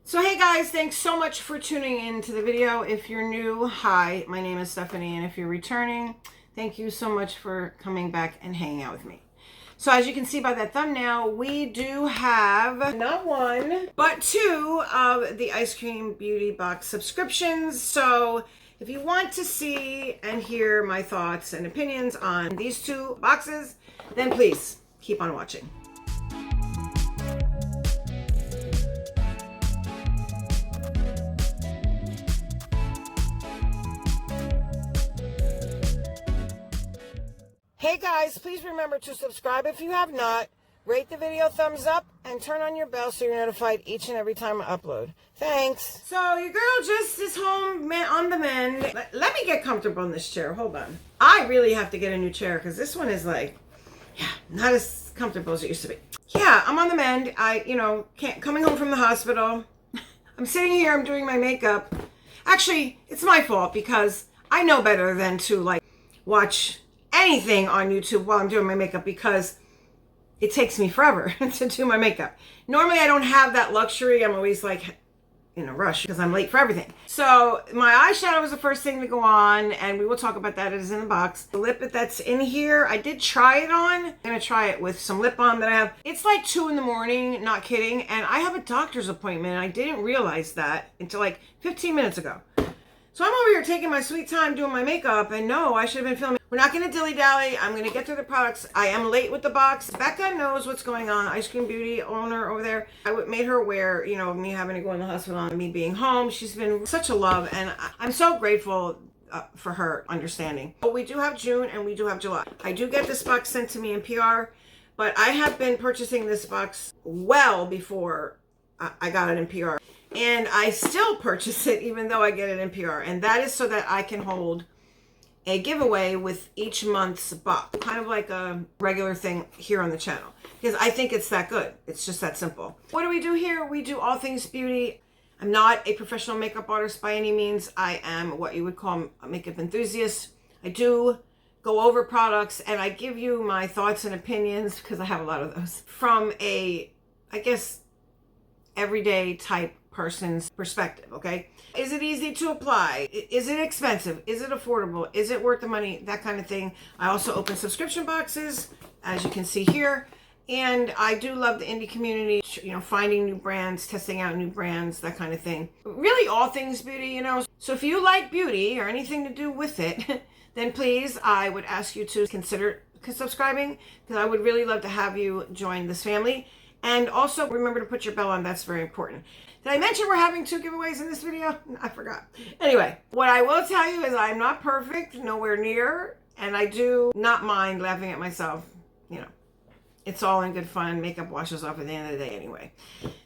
So hey guys, thanks so much for tuning in to the video. If you're new, hi, my name is Stephanie, and if you're returning, thank you so much for coming back and hanging out with me. So as you can see by that thumbnail, we do have not one, but two of the Ice Cream Beauty box subscriptions. So if you want to see and hear my thoughts and opinions on these two boxes, then please keep on watching. Hey guys, please remember to subscribe if you have not, rate the video thumbs up, and turn on your bell so you're notified each and every time I upload. Thanks. So your girl just is home on the mend. Let me get comfortable in this chair. Hold on. I really have to get a new chair because this one is like, not as comfortable as it used to be. Yeah, I'm on the mend. Coming home from the hospital. I'm sitting here, I'm doing my makeup. Actually, it's my fault because I know better than to watch anything on YouTube while I'm doing my makeup because it takes me forever to do my makeup. Normally I don't have that luxury. I'm always in a rush because I'm late for everything. So my eyeshadow was the first thing to go on, and we will talk about that. It is in the box. The lip that's in here, I did try it on. I'm gonna try it with some lip balm that I have. It's like 2 in the morning, not kidding, and I have a doctor's appointment, and I didn't realize that until like 15 minutes ago. So I'm over here taking my sweet time doing my makeup, and no, I should have been filming. We're not going to dilly-dally. I'm going to get through the products. I am late with the box. Becca knows what's going on. Ice Cream Beauty owner over there. I made her aware, of me having to go in the hospital and me being home. She's been such a love, and I'm so grateful for her understanding. But we do have June and we do have July. I do get this box sent to me in PR, but I have been purchasing this box well before I got it in PR. And I still purchase it even though I get it in PR. And that is so that I can hold a giveaway with each month's box. Kind of like a regular thing here on the channel. Because I think it's that good. It's just that simple. What do we do here? We do all things beauty. I'm not a professional makeup artist by any means. I am what you would call a makeup enthusiast. I do go over products and I give you my thoughts and opinions because I have a lot of those. From a, I guess, everyday type person's perspective, okay? Is it easy to apply? Is it expensive? Is it affordable? Is it worth the money? That kind of thing. I also open subscription boxes, as you can see here. And I do love the indie community, finding new brands, testing out new brands, that kind of thing. Really all things beauty, So if you like beauty or anything to do with it, then please, I would ask you to consider subscribing because I would really love to have you join this family. And also remember to put your bell on. That's very important. Did I mention we're having 2 giveaways in this video? I forgot. Anyway, what I will tell you is I'm not perfect, nowhere near, and I do not mind laughing at myself. It's all in good fun. Makeup washes off at the end of the day anyway.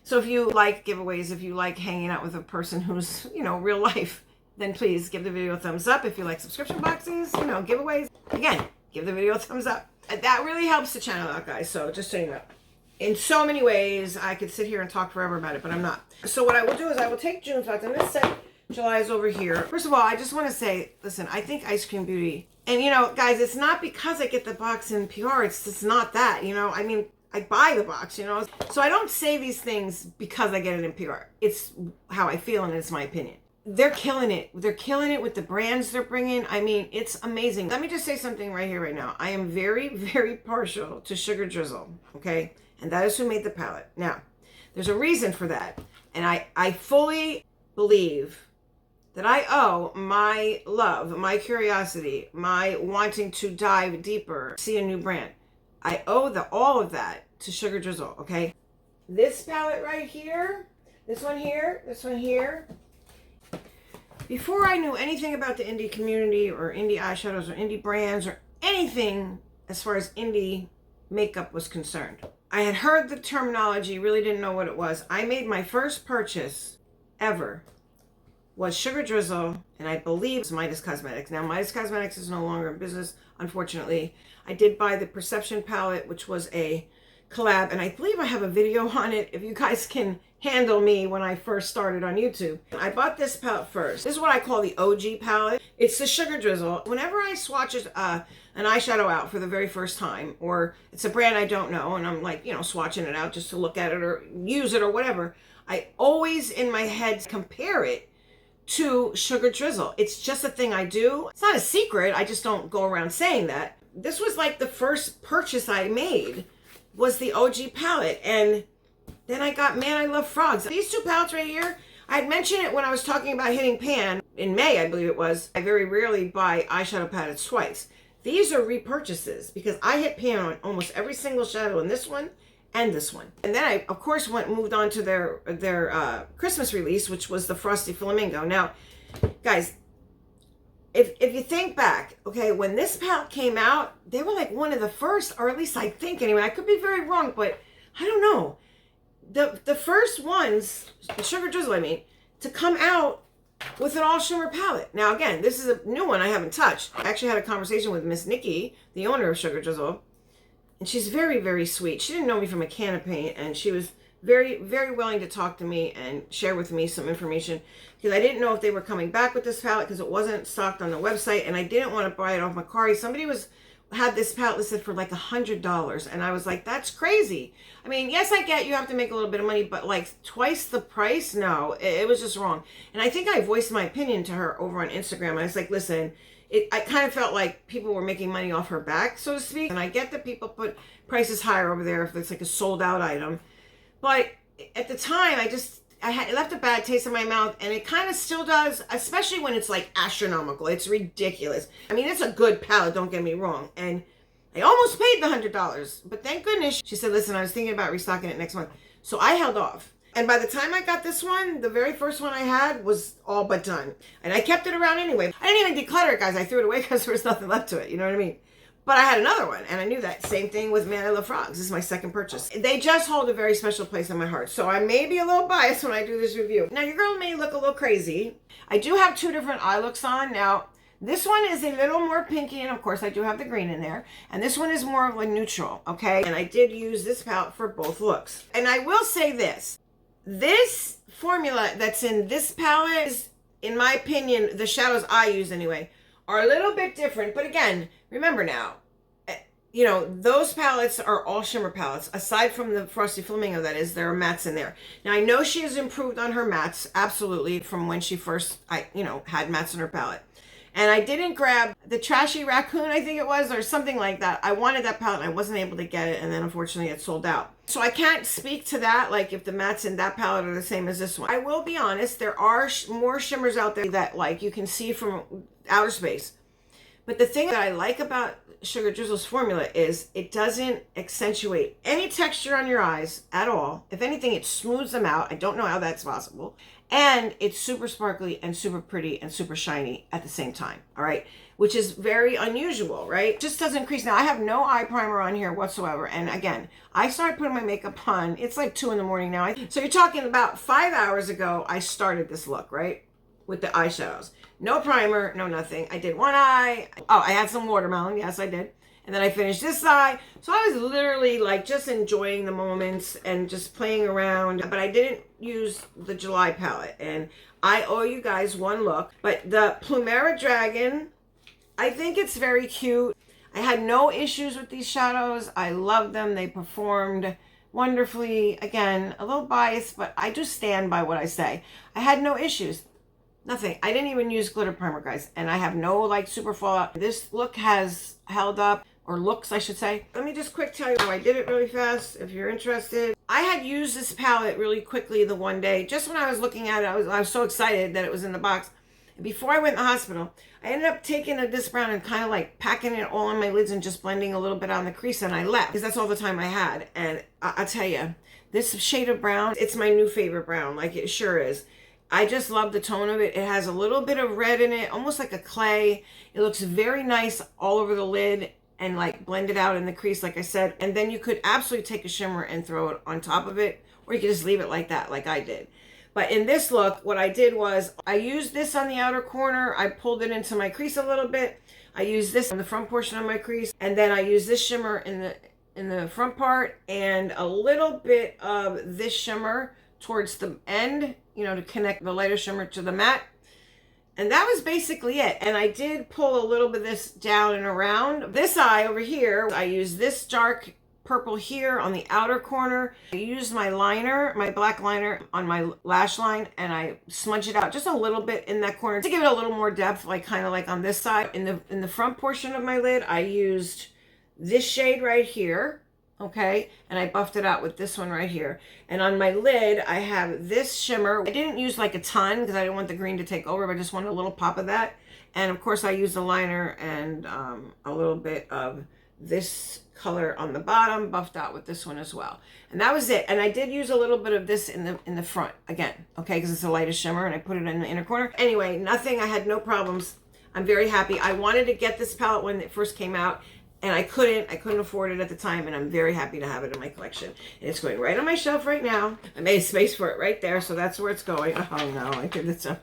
So if you like giveaways, if you like hanging out with a person who's, real life, then please give the video a thumbs up. If you like subscription boxes, giveaways, again, give the video a thumbs up. That really helps the channel out, guys. So just so you know. In so many ways, I could sit here and talk forever about it, but I'm not. So what I will do is I will take June's box. I'm going to set July's over here. First of all, I just want to say, listen, I think Ice Cream Beauty, and guys, it's not because I get the box in PR. It's just not that, I mean, I buy the box, So I don't say these things because I get it in PR. It's how I feel and it's my opinion. They're killing it. They're killing it with the brands they're bringing. I mean, it's amazing. Let me just say something right here, right now. I am very, very partial to Sugar Drizzle, okay? And that is who made the palette. Now, there's a reason for that. And I fully believe that I owe my love, my curiosity, my wanting to dive deeper, see a new brand. I owe all of that to Sugar Drizzle, okay? This palette right here, this one here, this one here. Before I knew anything about the indie community or indie eyeshadows or indie brands or anything as far as indie makeup was concerned, I had heard the terminology, really didn't know what it was. I made my first purchase ever was Sugar Drizzle, and I believe it's Midas Cosmetics. Now, Midas Cosmetics is no longer in business, unfortunately. I did buy the Perception palette, which was a collab, and I believe I have a video on it if you guys can handle me when I first started on YouTube. I bought this palette first. This is what I call the OG palette. It's the Sugar Drizzle. Whenever I swatch an eyeshadow out for the very first time, or it's a brand I don't know and I'm swatching it out just to look at it or use it or whatever, I always in my head compare it to Sugar Drizzle. It's just a thing I do. It's not a secret. I just don't go around saying that. This was like the first purchase I made was the OG palette. And then I got Man, I Love Frogs. These two palettes right here, I had mentioned it when I was talking about hitting pan in May, I believe it was. I very rarely buy eyeshadow palettes twice. These are repurchases because I hit pan on almost every single shadow in this one and this one. And then I, of course, moved on to their Christmas release, which was the Frosty Flamingo. Now, guys, if you think back, okay, when this palette came out, they were like one of the first, or at least I think anyway. I could be very wrong, but I don't know. The first ones, Sugar Drizzle, I mean, to come out with an all shimmer palette. Now, again, this is a new one I haven't touched. I actually had a conversation with Miss Nikki, the owner of Sugar Drizzle, and she's very, very sweet. She didn't know me from a can of paint, and she was very, very willing to talk to me and share with me some information because I didn't know if they were coming back with this palette because it wasn't stocked on the website, and I didn't want to buy it off Macari. Somebody had this palette listed for like $100, and I was like, that's crazy. I mean, yes, I get you have to make a little bit of money, but like twice the price? No, it was just wrong. And I think I voiced my opinion to her over on Instagram. And I was like, listen, I kind of felt like people were making money off her back, so to speak. And I get that people put prices higher over there if it's like a sold out item. But at the time, it left a bad taste in my mouth, and it kind of still does, especially when it's like astronomical. It's ridiculous. I mean, it's a good palette, don't get me wrong. And I almost paid the $100, but thank goodness she said, listen, I was thinking about restocking it next month. So I held off. And by the time I got this one, the very first one I had was all but done. And I kept it around anyway. I didn't even declutter it, guys. I threw it away because there was nothing left to it. You know what I mean? But I had another one, and I knew that. Same thing with Man, I Love Frogs. This is my second purchase. They just hold a very special place in my heart. So I may be a little biased when I do this review. Now, your girl may look a little crazy. I do have two different eye looks on. Now, this one is a little more pinky, and of course, I do have the green in there. And this one is more of a neutral, okay? And I did use this palette for both looks. And I will say this. This formula that's in this palette is, in my opinion, the shadows I use anyway, are a little bit different. But again, remember now, you know, those palettes are all shimmer palettes. Aside from the Frosty Flamingo, that is, there are mattes in there. Now, I know she has improved on her mattes, absolutely, from when she first, had mattes in her palette. And I didn't grab the Trashy Rakuten, I think it was, or something like that. I wanted that palette, and I wasn't able to get it, and then unfortunately it sold out. So I can't speak to that, like if the mattes in that palette are the same as this one. I will be honest, there are more shimmers out there that, like, you can see from outer space. But the thing that I like about Sugar Drizzle's formula is it doesn't accentuate any texture on your eyes at all. If anything, it smooths them out. I don't know how that's possible. And it's super sparkly and super pretty and super shiny at the same time, all right? Which is very unusual, right? Just doesn't crease. Now, I have no eye primer on here whatsoever. And again, I started putting my makeup on. It's like 2 in the morning now. So you're talking about 5 hours ago, I started this look, right? With the eyeshadows. No primer, no nothing. I did one eye. Oh, I had some watermelon. Yes, I did. And then I finished this eye. So I was literally like just enjoying the moments and just playing around. But I didn't use the July palette. And I owe you guys one look. But the Plumera Dragon, I think it's very cute. I had no issues with these shadows. I love them. They performed wonderfully. Again, a little biased, but I just stand by what I say. I had no issues. Nothing. I didn't even use glitter primer, guys. And I have no like super fallout. This look has held up, or looks, I should say. Let me just quick tell you how I did it really fast, if you're interested. I had used this palette really quickly the one day. Just when I was looking at it, I was so excited that it was in the box. And before I went to the hospital, I ended up taking this brown and kind of like packing it all on my lids and just blending a little bit on the crease, and I left. Because that's all the time I had. And I'll tell you, this shade of brown, it's my new favorite brown. Like, it sure is. I just love the tone of it. It has a little bit of red in it, almost like a clay. It looks very nice all over the lid and like blended out in the crease, like I said. And then you could absolutely take a shimmer and throw it on top of it, or you could just leave it like that, like I did. But in this look, what I did was I used this on the outer corner. I pulled it into my crease a little bit. I used this on the front portion of my crease. And then I used this shimmer in the front part and a little bit of this shimmer towards the end, you know, to connect the lighter shimmer to the matte. And that was basically it. And I did pull a little bit of this down and around. This eye over here, I used this dark purple here on the outer corner. I used my liner, my black liner on my lash line, and I smudged it out just a little bit in that corner to give it a little more depth, like kind of like on this side. In the front portion of my lid, I used this shade right here, okay, and I buffed it out with this one right here. And on my lid, I have this shimmer. I didn't use like a ton because I didn't want the green to take over, but I just wanted a little pop of that. And of course, I used a liner and a little bit of this color on the bottom, buffed out with this one as well. And that was it. And I did use a little bit of this in the front again, okay, because it's the lightest shimmer, and I put it in the inner corner. Anyway, nothing, I had no problems. I'm very happy. I wanted to get this palette when it first came out, and I couldn't afford it at the time, and I'm very happy to have it in my collection. And it's going right on my shelf right now. I made space for it right there, so that's where it's going. Oh no, I did this up.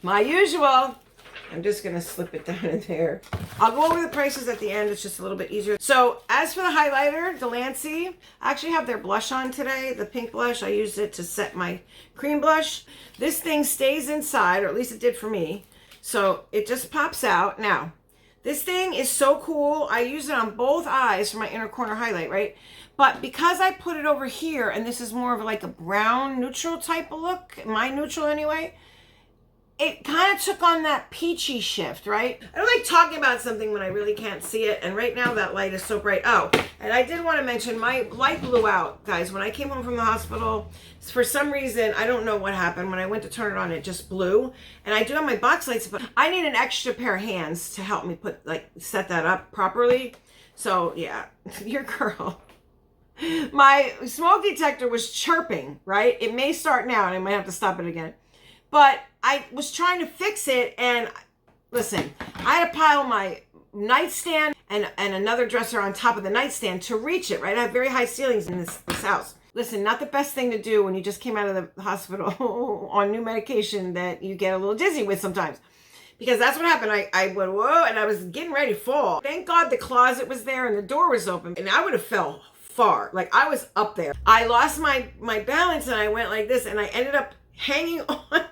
My usual. I'm just going to slip it down in there. I'll go over the prices at the end. It's just a little bit easier. So as for the highlighter, Delancey, I actually have their blush on today, the pink blush. I used it to set my cream blush. This thing stays inside, or at least it did for me. So it just pops out. Now, this thing is so cool. I use it on both eyes for my inner corner highlight, right? But because I put it over here, and this is more of like a brown neutral type of look, my neutral anyway, it kind of took on that peachy shift, right? I don't like talking about something when I really can't see it, and right now that light is so bright. Oh, and I did want to mention, my light blew out, guys. When I came home from the hospital, for some reason, I don't know what happened. When I went to turn it on, it just blew. And I do have my box lights, but I need an extra pair of hands to help me set that up properly. So yeah, your girl. My smoke detector was chirping, right? It may start now, and I might have to stop it again. But I was trying to fix it, and listen, I had to pile my nightstand and another dresser on top of the nightstand to reach it, right? I have very high ceilings in this house. Listen, not the best thing to do when you just came out of the hospital on new medication that you get a little dizzy with sometimes. Because that's what happened. I went, whoa, and I was getting ready to fall. Thank God the closet was there and the door was open, and I would have fell far. Like, I was up there. I lost my balance, and I went like this, and I ended up hanging on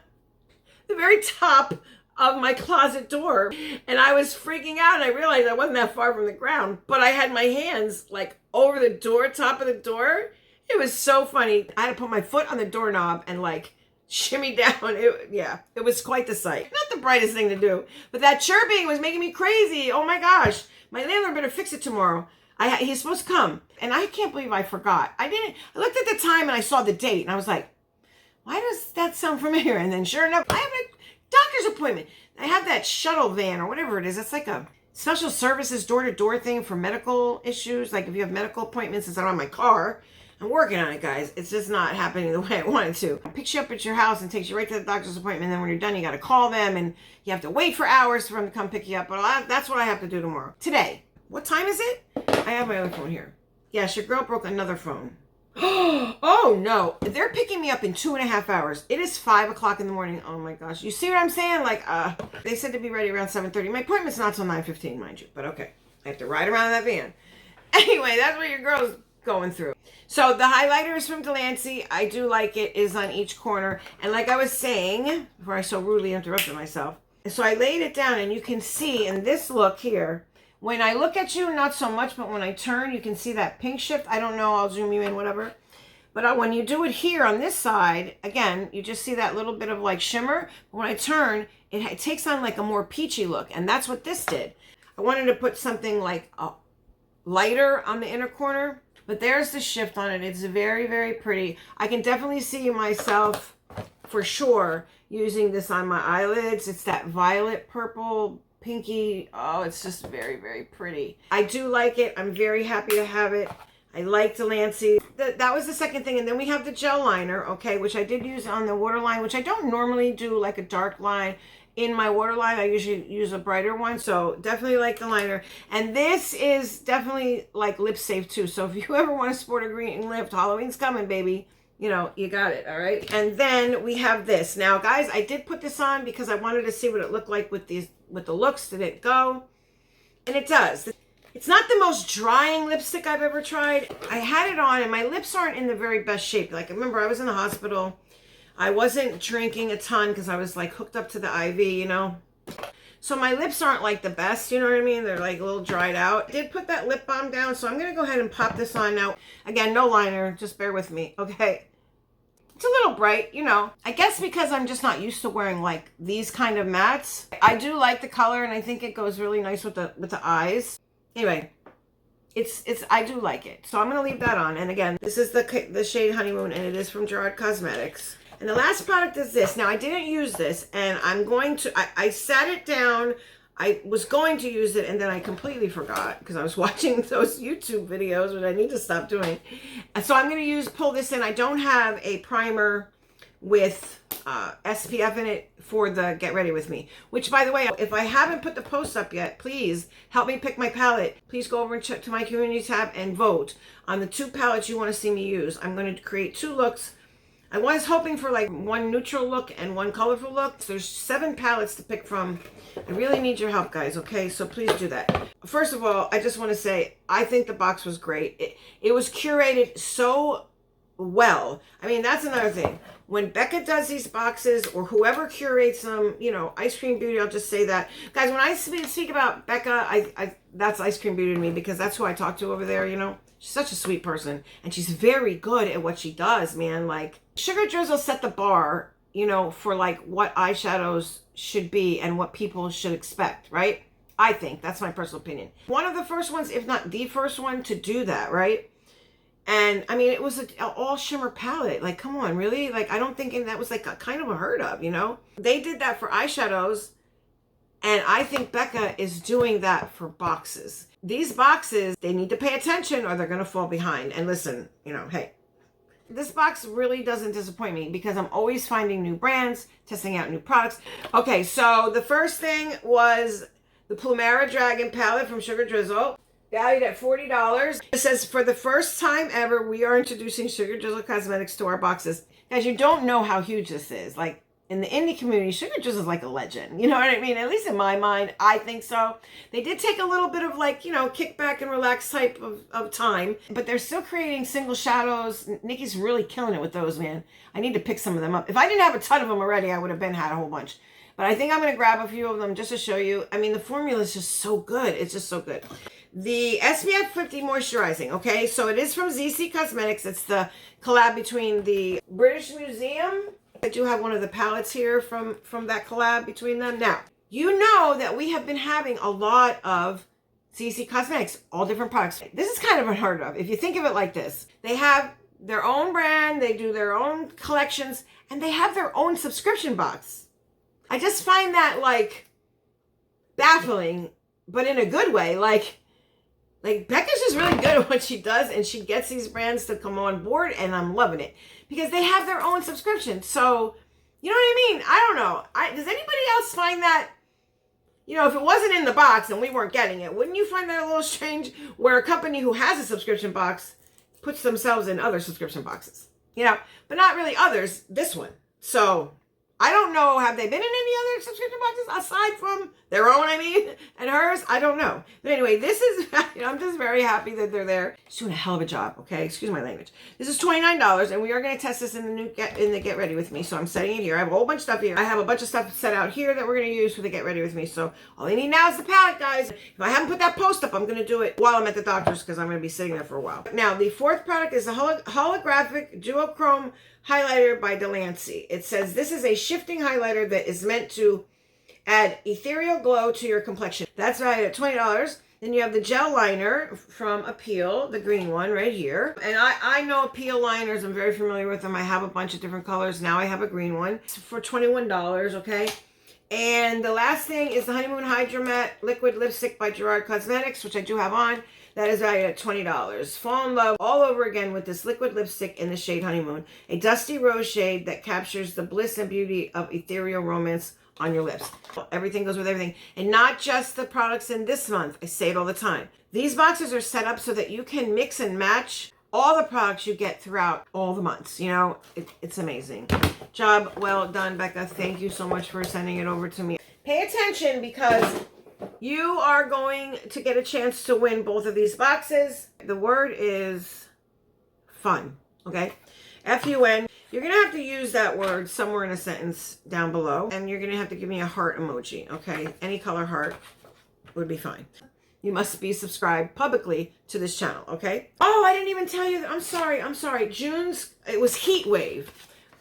the very top of my closet door, and I was freaking out, and I realized I wasn't that far from the ground, but I had my hands like over the door, top of the door. It was so funny. I had to put my foot on the doorknob and like shimmy down. It was quite the sight. Not the brightest thing to do, but that chirping was making me crazy. Oh my gosh, my landlord better fix it tomorrow. He's supposed to come, and I can't believe I forgot. I looked at the time and I saw the date, and I was like, why does that sound familiar? And then sure enough, I have a doctor's appointment. I have that shuttle van or whatever it is. It's like a special services door-to-door thing for medical issues. Like if you have medical appointments, it's not on my car. I'm working on it, guys. It's just not happening the way I wanted to. It picks you up at your house and takes you right to the doctor's appointment. And then when you're done, you got to call them, and you have to wait for hours for them to come pick you up. But that's what I have to do tomorrow. Today. What time is it? I have my other phone here. Yes, your girl broke another phone. Oh no, they're picking me up in 2.5 hours. It is 5 o'clock in the morning. Oh my gosh, you see what I'm saying? Like, they said to be ready around 7:30. My appointment's not till 9:15, mind you, but okay. I have to ride around in that van. Anyway, that's what your girl's going through. So the highlighter is from Delancey. I do like it. It is on each corner. And like I was saying, before I so rudely interrupted myself, so I laid it down, and you can see in this look here, when I look at you, not so much, but when I turn, you can see that pink shift. I don't know, I'll zoom you in, whatever. But when you do it here on this side, again, you just see that little bit of like shimmer. But when I turn, it takes on like a more peachy look. And that's what this did. I wanted to put something like lighter on the inner corner. But there's the shift on it. It's very, very pretty. I can definitely see myself, for sure, using this on my eyelids. It's that violet purple pinky. Oh, it's just very, very pretty. I do like it. I'm very happy to have it. I like Delancey. That was the second thing. And then we have the gel liner, okay, which I did use on the waterline, which I don't normally do like a dark line in my waterline. I usually use a brighter one. So definitely like the liner. And this is definitely like lip safe too. So if you ever want to sport a green lip, Halloween's coming, baby. You know, you got it, all right? And then we have this. Now, guys, I did put this on because I wanted to see what it looked like with the looks. Did it go? And it does. It's not the most drying lipstick I've ever tried. I had it on, and my lips aren't in the very best shape. Like, remember, I was in the hospital. I wasn't drinking a ton because I was, like, hooked up to the IV, you know? So my lips aren't like the best, you know what I mean? They're like a little dried out. I did put that lip balm down, so I'm going to go ahead and pop this on now. Again, no liner, just bear with me, okay? It's a little bright, you know. I guess because I'm just not used to wearing like these kind of mattes. I do like the color, and I think it goes really nice with the eyes. Anyway, I do like it. So I'm going to leave that on. And again, this is the shade Honeymoon, and it is from Gerard Cosmetics. And the last product is this. Now, I didn't use this, and I'm going to, I sat it down. I was going to use it, and then I completely forgot because I was watching those YouTube videos, which I need to stop doing. And so I'm going to pull this in. I don't have a primer with SPF in it for the Get Ready With Me, which, by the way, if I haven't put the post up yet, please help me pick my palette. Please go over and check to my community tab and vote on the 2 palettes you want to see me use. I'm going to create 2 looks. I was hoping for like 1 neutral look and 1 colorful look. So there's 7 palettes to pick from. I really need your help, guys, okay? So please do that. First of all, I just want to say, I think the box was great. It was curated so well. I mean, that's another thing. When Becca does these boxes, or whoever curates them, you know, Eyescream Beauty, I'll just say that. Guys, when I speak about Becca, that's Eyescream Beauty to me, because that's who I talk to over there, you know? She's such a sweet person, and she's very good at what she does, man. Like, Sugar Drizzle set the bar, you know, for like what eyeshadows should be and what people should expect, right? I think that's my personal opinion. One of the first ones, if not the first one, to do that, right? And I mean, it was an all shimmer palette. Like, come on, really? Like, I don't think that was like a kind of a heard of, you know? They did that for eyeshadows, and I think Becca is doing that for boxes. These boxes, they need to pay attention or they're going to fall behind. And listen, you know, hey, this box really doesn't disappoint me because I'm always finding new brands, testing out new products. Okay, so the first thing was the Plumera Dragon palette from Sugar Drizzle, valued at $40. It says, for the first time ever, we are introducing Sugar Drizzle Cosmetics to our boxes. Guys, you don't know how huge this is. Like, in the indie community, Sugar Drizzle is like a legend. You know what I mean? At least in my mind, I think so. They did take a little bit of like, you know, kick back and relax type of time, but they're still creating single shadows. Nikki's really killing it with those, man. I need to pick some of them up. If I didn't have a ton of them already, I would have had a whole bunch. But I think I'm going to grab a few of them just to show you. I mean, the formula is just so good. It's just so good. The SPF 50 Moisturizing, okay? So it is from ZC Cosmetics. It's the collab between the British Museum. I do have one of the palettes here from that collab between them. Now, you know that we have been having a lot of ZC Cosmetics, all different products. This is kind of unheard of. If you think of it like this, they have their own brand, they do their own collections, and they have their own subscription box. I just find that like baffling, but in a good way. Like Becca's just really good at what she does, and she gets these brands to come on board, and I'm loving it because they have their own subscription. So, you know what I mean? I don't know. Does anybody else find that, you know, if it wasn't in the box and we weren't getting it, wouldn't you find that a little strange where a company who has a subscription box puts themselves in other subscription boxes, you know, but not really others, this one. So I don't know, have they been in any other subscription boxes aside from their own, I mean, and hers? I don't know. But anyway, this is, you know, I'm just very happy that they're there. She's doing a hell of a job, okay? Excuse my language. This is $29, and we are going to test this in the Get Ready With Me. So I'm setting it here. I have a whole bunch of stuff here. I have a bunch of stuff set out here that we're going to use for the Get Ready With Me. So all I need now is the palette, guys. If I haven't put that post up, I'm going to do it while I'm at the doctor's because I'm going to be sitting there for a while. Now, the fourth product is a holographic duochrome highlighter by Delancey. It says this is a shifting highlighter that is meant to add ethereal glow to your complexion. That's valued at $20. Then you have the gel liner from Appeal, the green one right here. And I know Appeal liners. I'm very familiar with them. I have a bunch of different colors. Now I have a green one. It's for $21, okay? And the last thing is the Honeymoon Hydra Matte Liquid Lipstick by Gerard Cosmetics, which I do have on. That is valued at $20. Fall in love all over again with this liquid lipstick in the shade Honeymoon. A dusty rose shade that captures the bliss and beauty of ethereal romance on your lips. Everything goes with everything. And not just the products in this month. I say it all the time. These boxes are set up so that you can mix and match all the products you get throughout all the months. You know, it's amazing. Job well done, Becca. Thank you so much for sending it over to me. Pay attention because you are going to get a chance to win both of these boxes. The word is fun, okay? F-U-N. You're going to have to use that word somewhere in a sentence down below. And you're going to have to give me a heart emoji, okay? Any color heart would be fine. You must be subscribed publicly to this channel, okay? Oh, I didn't even tell you. I'm sorry. It was Heat Wave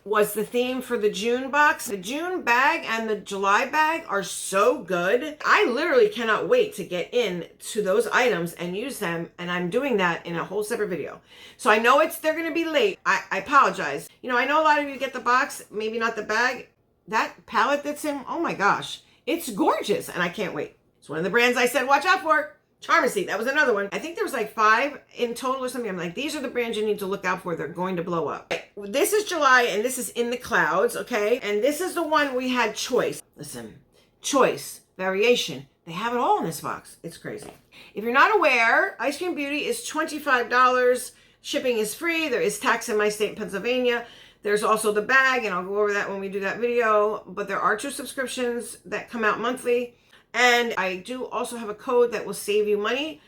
was the theme for the June box. The June bag and the July bag are so good. I literally cannot wait to get into those items and use them. And I'm doing that in a whole separate video. So I know they're going to be late. I apologize. You know, I know a lot of you get the box, maybe not the bag. That palette that's in, oh my gosh, it's gorgeous. And I can't wait. It's one of the brands I said, watch out for. Charmacy, that was another one. I think there was like 5 in total or something. I'm like, these are the brands you need to look out for. They're going to blow up. This is July, and this is In the Clouds, okay? And this is the one we had choice. Listen, choice, variation. They have it all in this box. It's crazy. If you're not aware, Eyescream Beauty is $25. Shipping is free. There is tax in my state, Pennsylvania. There's also the bag, and I'll go over that when we do that video. But there are 2 subscriptions that come out monthly. And I do also have a code that will save you money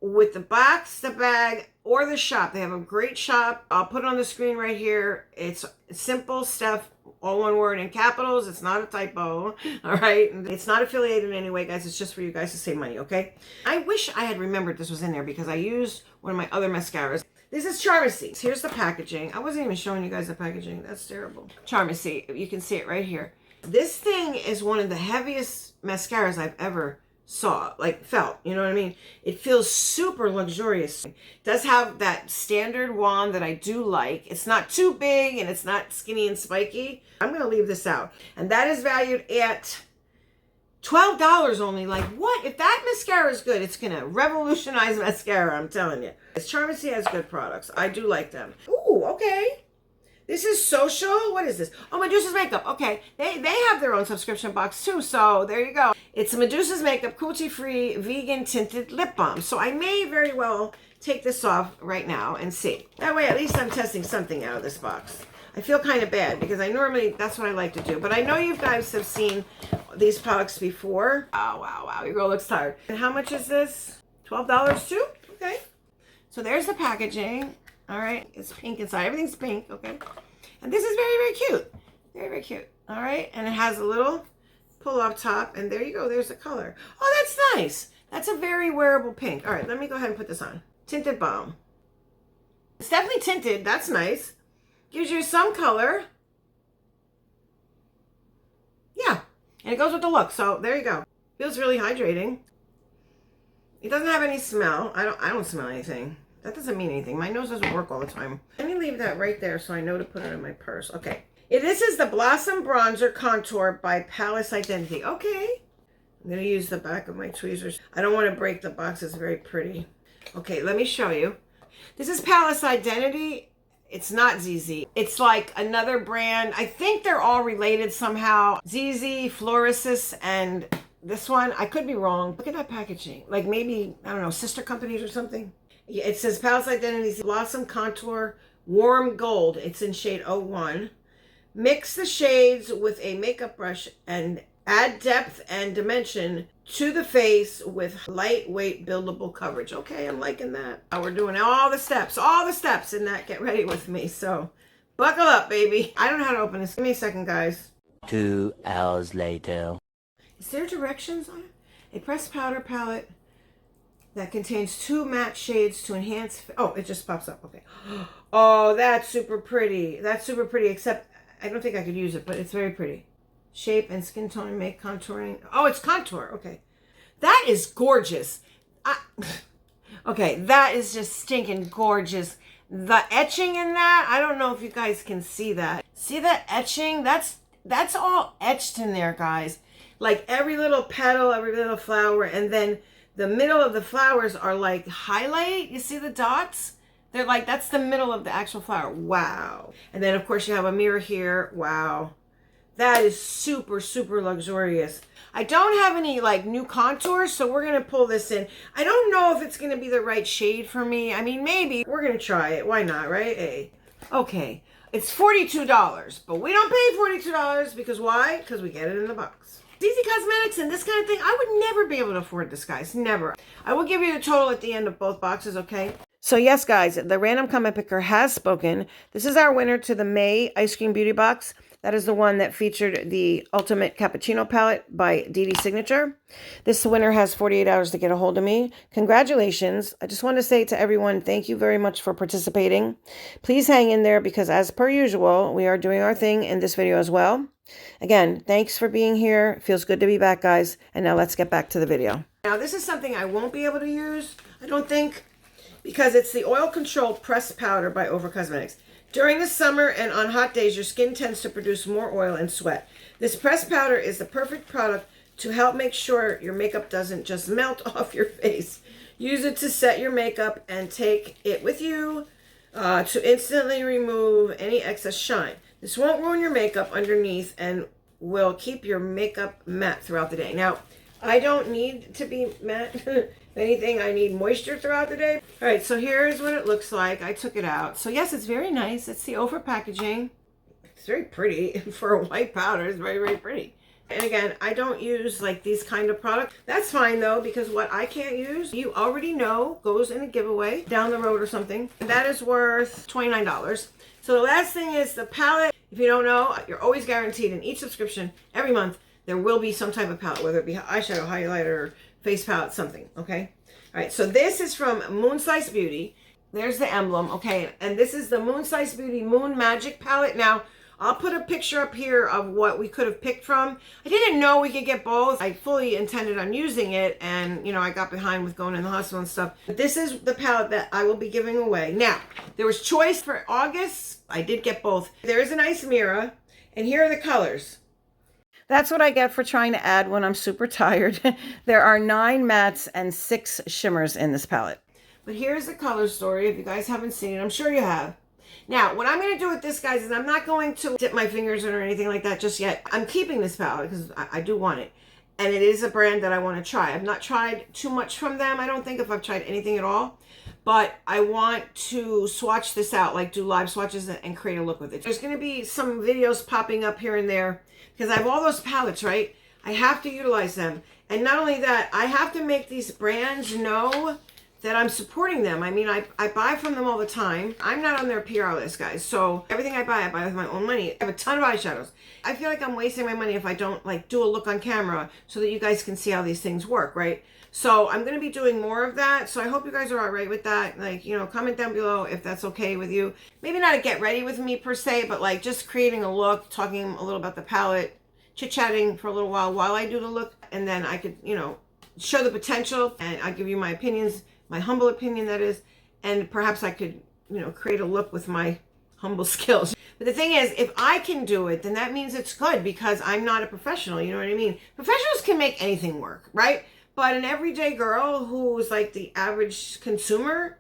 with the box, the bag, or the shop. They have a great shop. I'll put it on the screen right here. It's SIMPLESTEPH, all one word in capitals. It's not a typo, all right? It's not affiliated in any way, guys. It's just for you guys to save money, okay? I wish I had remembered this was in there because I used one of my other mascaras. This is Charmacy. Here's the packaging. I wasn't even showing you guys the packaging. That's terrible. Charmacy, you can see it right here. This thing is one of the heaviest mascaras I've ever felt, you know what I mean? It feels super luxurious. It does have that standard wand that I do like. It's not too big and it's not skinny and spiky. I'm going to leave this out. And that is valued at $12 only. Like, what? If that mascara is good, it's going to revolutionize mascara, I'm telling you. Charmacy has good products. I do like them. Ooh, okay. This is Social. What is this? Oh, Medusa's Makeup. Okay. They have their own subscription box too. So there you go. It's a Medusa's Makeup cruelty-free vegan tinted lip balm. So I may very well take this off right now and see. That way at least I'm testing something out of this box. I feel kind of bad because that's what I like to do. But I know you guys have seen these products before. Oh, wow. Your girl looks tired. And how much is this? $12 too? Okay. So there's the packaging. All right, it's pink inside. Everything's pink, okay? And this is very, very cute. Very, very cute. All right, and it has a little pull-off top, and there you go. There's the color. Oh, that's nice. That's a very wearable pink. All right, let me go ahead and put this on. Tinted balm. It's definitely tinted. That's nice. Gives you some color. Yeah, and it goes with the look. So there you go. Feels really hydrating. It doesn't have any smell. I don't smell anything. That doesn't mean anything. My nose doesn't work all the time. Let me leave that right there so I know to put it in my purse. Okay. This is the Blossom Bronzer Contour by Palace Identity. Okay. I'm going to use the back of my tweezers. I don't want to break the box. It's very pretty. Okay, let me show you. This is Palace Identity. It's not ZZ. It's like another brand. I think they're all related somehow. ZZ, Florisis, and this one. I could be wrong. Look at that packaging. Like maybe, I don't know, sister companies or something. Yeah, it says Palace Identity's Blossom Contour Warm Gold. It's in shade 01. Mix the shades with a makeup brush and add depth and dimension to the face with lightweight buildable coverage. Okay, I'm liking that. We're doing all the steps in that Get Ready With Me. So buckle up, baby. I don't know how to open this. Give me a second, guys. 2 hours later. Is there directions on it? A pressed powder palette that contains 2 matte shades to enhance. Oh, it just pops up. Okay. Oh, that's super pretty. That's super pretty, except I don't think I could use it, but it's very pretty. Shape and skin tone make contouring. Oh, it's contour. Okay. That is gorgeous. Okay, that is just stinking gorgeous. The etching in that, I don't know if you guys can see that. See that etching? That's all etched in there, guys. Like every little petal, every little flower, and then the middle of the flowers are like highlight. You see the dots? They're like, that's the middle of the actual flower. Wow. And then of course you have a mirror here. Wow. That is super, super luxurious. I don't have any like new contours, so we're going to pull this in. I don't know if it's going to be the right shade for me. I mean, maybe. We're going to try it. Why not, right? Hey. Okay. It's $42, but we don't pay $42 because why? Because we get it in the box. Easy Cosmetics and this kind of thing, I would never be able to afford this, guys. Never. I will give you the total at the end of both boxes, okay? So yes, guys, the random comment picker has spoken. This is our winner to the May Ice Cream Beauty box. That is the one that featured the Ultimate Cappuccino palette by Dee Dee Signature. This winner has 48 hours to get a hold of me. Congratulations. I just want to say to everyone, thank you very much for participating. Please hang in there because as per usual, we are doing our thing in this video as well. Again, thanks for being here. It feels good to be back, guys. And now let's get back to the video. Now, this is something I won't be able to use, I don't think, because it's the Oil Control Pressed Powder by Over Cosmetics. During the summer and on hot days, your skin tends to produce more oil and sweat. This pressed powder is the perfect product to help make sure your makeup doesn't just melt off your face. Use it to set your makeup and take it with you to instantly remove any excess shine. This won't ruin your makeup underneath and will keep your makeup matte throughout the day. Now, I don't need to be matte. If anything, I need moisture throughout the day. All right, so here's what it looks like. I took it out. So yes, it's very nice. It's the Over packaging. It's very pretty for a white powder. It's very, very pretty. And again, I don't use like these kind of products. That's fine though, because what I can't use, you already know, goes in a giveaway down the road or something. And that is worth $29. So the last thing is the palette. If you don't know, you're always guaranteed in each subscription every month, there will be some type of palette, whether it be eyeshadow, highlighter, face palette, something, okay? All right, so this is from Moon Size Beauty. There's the emblem, okay? And this is the Moon Size Beauty Moon Magic palette. Now, I'll put a picture up here of what we could have picked from. I didn't know we could get both. I fully intended on using it, and, you know, I got behind with going in the hospital and stuff. But this is the palette that I will be giving away. Now, there was choice for August. I did get both. There is a nice mirror, and here are the colors. That's what I get for trying to add when I'm super tired. There are 9 mattes and 6 shimmers in this palette. But here's the color story. If you guys haven't seen it, I'm sure you have. Now, what I'm going to do with this, guys, is I'm not going to dip my fingers in or anything like that just yet. I'm keeping this palette because I do want it. And it is a brand that I want to try. I've not tried too much from them. I don't think if I've tried anything at all. But I want to swatch this out, like do live swatches and create a look with it. There's going to be some videos popping up here and there because I have all those palettes, right? I have to utilize them. And not only that, I have to make these brands know that I'm supporting them. I mean, I buy from them all the time. I'm not on their PR list, guys. So everything I buy with my own money. I have a ton of eyeshadows. I feel like I'm wasting my money if I don't like do a look on camera so that you guys can see how these things work, right? So I'm going to be doing more of that. So I hope you guys are all right with that. Like, you know, comment down below if that's okay with you. Maybe not a get ready with me per se, but like just creating a look, talking a little about the palette, chit-chatting for a little while I do the look. And then I could, you know, show the potential and I'll give you my opinions, my humble opinion that is. And perhaps I could, you know, create a look with my humble skills. But the thing is, if I can do it, then that means it's good because I'm not a professional. You know what I mean? Professionals can make anything work, right? But an everyday girl who's like the average consumer,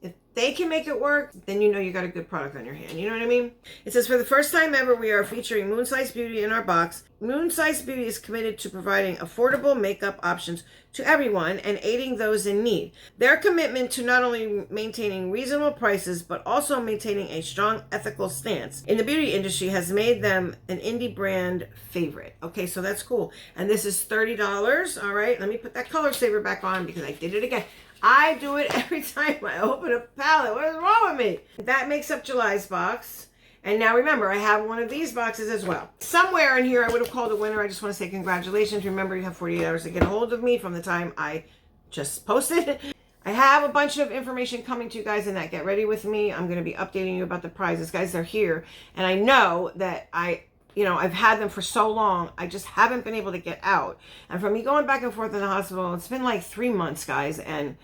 if they can make it work, then you know you got a good product on your hand. You know what I mean? It says, for the first time ever, we are featuring Moon Size Beauty in our box. Moon Size Beauty is committed to providing affordable makeup options to everyone and aiding those in need. Their commitment to not only maintaining reasonable prices, but also maintaining a strong ethical stance in the beauty industry has made them an indie brand favorite. Okay, so that's cool. And this is $30. All right, let me put that color saver back on because I did it again. I do it every time I open a palette. What is wrong with me? That makes up July's box. And now remember, I have one of these boxes as well. Somewhere in here, I would have called a winner. I just want to say congratulations. Remember, you have 48 hours to get a hold of me from the time I just posted. I have a bunch of information coming to you guys in that. Get ready with me. I'm going to be updating you about the prizes. Guys, they're here. And I know that I've had them for so long. I just haven't been able to get out. And from me going back and forth in the hospital, it's been like 3 months, guys. And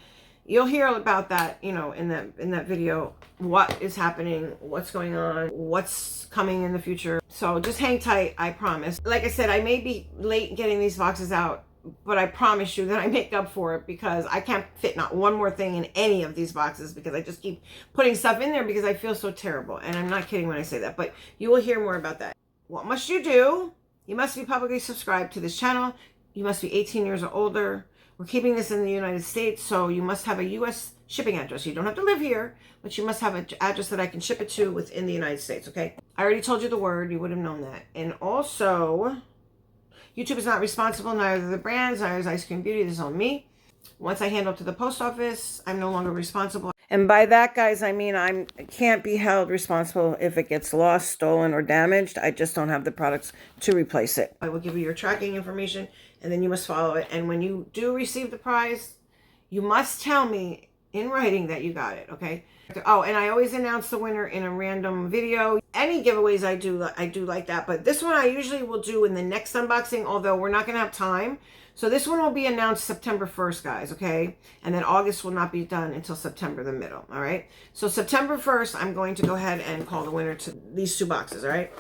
you'll hear about that, you know, in that video, what is happening, what's going on, what's coming in the future. So just hang tight, I promise. Like I said, I may be late getting these boxes out, but I promise you that I make up for it because I can't fit not one more thing in any of these boxes because I just keep putting stuff in there because I feel so terrible. And I'm not kidding when I say that, but you will hear more about that. What must you do? You must be publicly subscribed to this channel. You must be 18 years or older. We're keeping this in the United States, so you must have a U.S. shipping address. You don't have to live here, but you must have an address that I can ship it to within the United States, okay? I already told you the word. You would have known that. And also, YouTube is not responsible, neither the brands, neither is Ice Cream Beauty. This is on me. Once I hand up to the post office, I'm no longer responsible. And by that, guys, I mean I can't be held responsible if it gets lost, stolen, or damaged. I just don't have the products to replace it. I will give you your tracking information, and then you must follow it. And when you do receive the prize, you must tell me in writing that you got it, okay? Oh, and I always announce the winner in a random video. Any giveaways I do like that, but this one I usually will do in the next unboxing, although we're not going to have time. So this one will be announced September 1st, guys, okay? And then August will not be done until September the middle, all right? So September 1st, I'm going to go ahead and call the winner to these 2 boxes, all right?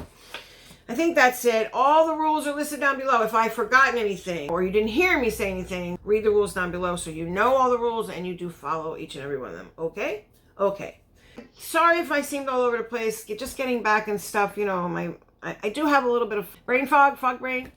I think that's it. All the rules are listed down below. If I've forgotten anything or you didn't hear me say anything, read the rules down below so you know all the rules and you do follow each and every one of them, okay? Okay. Sorry if I seemed all over the place. Just getting back and stuff, you know, I do have a little bit of brain fog brain.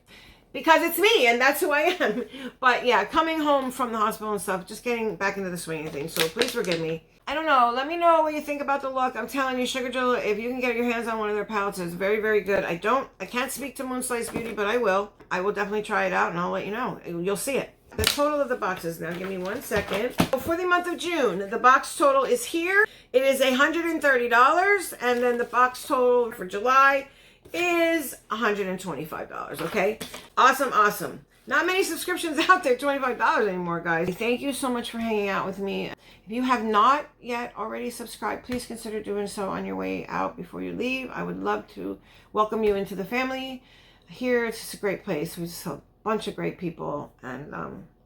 Because it's me, and that's who I am. But yeah, coming home from the hospital and stuff, just getting back into the swing of things. So please forgive me. I don't know. Let me know what you think about the look. I'm telling you, Sugar Jill, if you can get your hands on one of their palettes, it's very, very good. I can't speak to Moonslice Beauty, but I will. I will definitely try it out, and I'll let you know. You'll see it. The total of the boxes. Now, give me 1 second. For the month of June, the box total is here. It is $130, and then the box total for July is $125, okay? Awesome, awesome. Not many subscriptions out there, $25 anymore, guys. Thank you so much for hanging out with me. If you have not yet already subscribed, please consider doing so on your way out before you leave. I would love to welcome you into the family. Here, it's just a great place. We just have a bunch of great people, and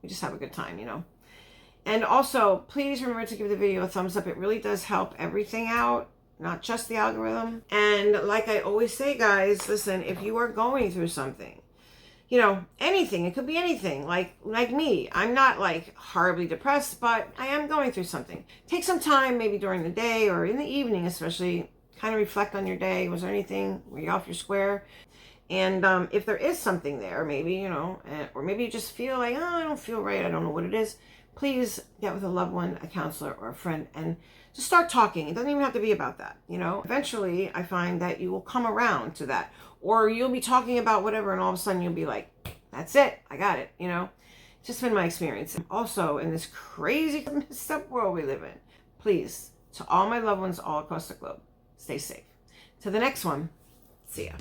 we just have a good time, you know? And also, please remember to give the video a thumbs up. It really does help everything out, not just the algorithm. And like I always say, guys, listen, if you are going through something, you know, anything, it could be anything, like me. I'm not like horribly depressed, but I am going through something. Take some time, maybe during the day or in the evening, especially, kind of reflect on your day. Was there anything? Were you off your square? And if there is something there, maybe, you know, or maybe you just feel like, oh, I don't feel right, I don't know what it is, please get with a loved one, a counselor, or a friend, and just start talking. It doesn't even have to be about that, you know. Eventually, I find that you will come around to that. Or you'll be talking about whatever, and all of a sudden you'll be like, that's it, I got it, you know. It's just been my experience. Also, in this crazy, messed up world we live in, please, to all my loved ones all across the globe, stay safe. To the next one, see ya.